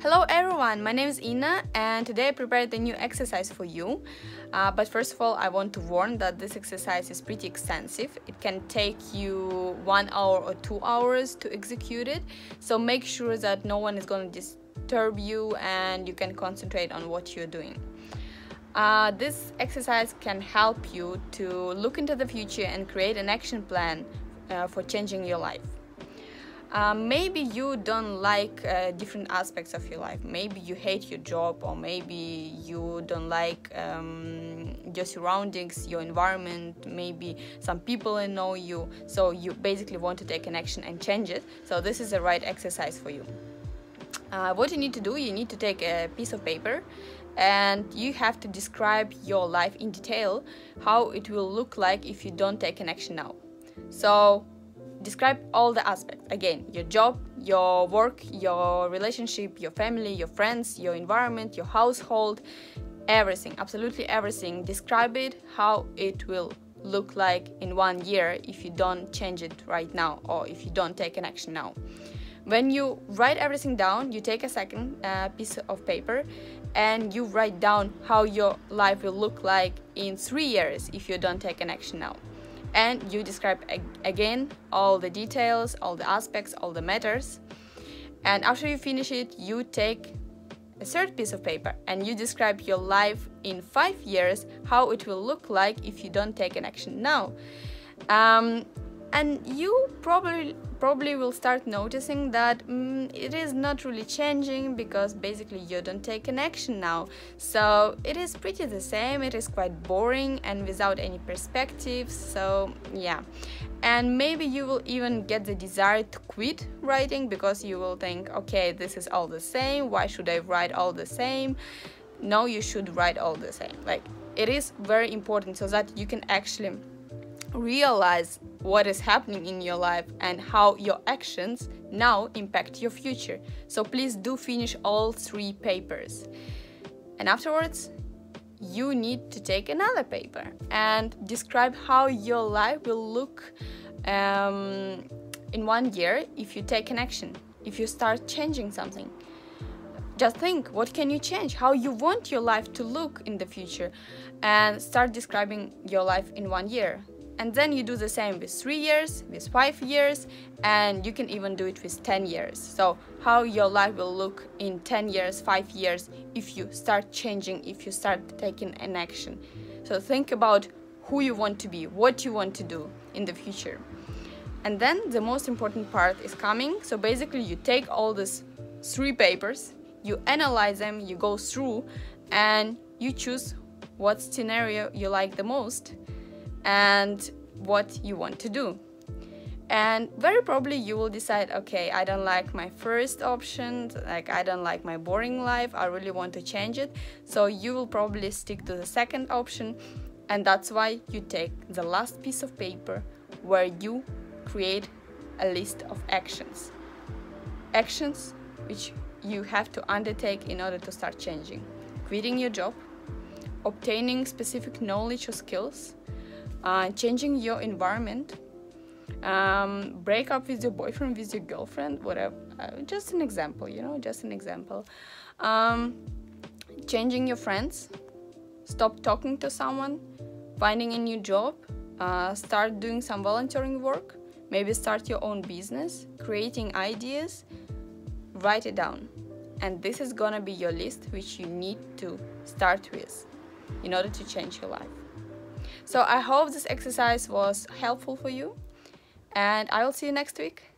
Hello everyone, my name is Ina and today I prepared a new exercise for you. But first of all, I want to warn that this exercise is pretty extensive. It can take you 1 hour or 2 hours to execute it. So make sure that no one is going to disturb you and you can concentrate on what you're doing. This exercise can help you to look into the future and create an action plan for changing your life. Maybe you don't like different aspects of your life. Maybe you hate your job, or maybe you don't like your surroundings, your environment, maybe some people know you, so you basically want to take an action and change it. So this is the right exercise for you. What you need to do, you need to take a piece of paper and you have to describe your life in detail, how it will look like if you don't take an action now. So describe all the aspects. Again, your job, your work, your relationship, your family, your friends, your environment, your household, everything, absolutely everything. Describe it, how it will look like in 1 year if you don't change it right now, or if you don't take an action now. When you write everything down, you take a second piece of paper and you write down how your life will look like in 3 years if you don't take an action now. And you describe again all the details, all the aspects, all the matters. And after you finish it, you take a third piece of paper and you describe your life in 5 years, how it will look like if you don't take an action now. And you probably will start noticing that it is not really changing, because basically you don't take an action now. So it is pretty the same, it is quite boring and without any perspectives. So yeah, and maybe you will even get the desire to quit writing, because you will think, okay, this is all the same, why should I write all the same? No, you should write all the same. Like, it is very important so that you can actually realize what is happening in your life and how your actions now impact your future. So please do finish all 3 papers. And afterwards, you need to take another paper and describe how your life will look in 1 year if you take an action, if you start changing something. Just think, what can you change? How you want your life to look in the future, and start describing your life in 1 year. And then you do the same with 3 years, with 5 years, and you can even do it with 10 years. So how your life will look in 10 years, 5 years, if you start changing, if you start taking an action. So think about who you want to be, what you want to do in the future. And then the most important part is coming. So basically you take all these 3 papers, you analyze them, you go through, and you choose what scenario you like the most and what you want to do. And very probably you will decide, okay, I don't like my first option, like I don't like my boring life, I really want to change it. So you will probably stick to the second option, and that's why you take the last piece of paper where you create a list of actions which you have to undertake in order to start changing. Quitting your job, obtaining specific knowledge or skills, changing your environment, break up with your boyfriend, with your girlfriend, whatever. Just an example, just an example. Changing your friends, stop talking to someone, finding a new job, start doing some volunteering work, maybe start your own business, creating ideas. Write it down. And this is gonna be your list, which you need to start with in order to change your life. So I hope this exercise was helpful for you, and I will see you next week.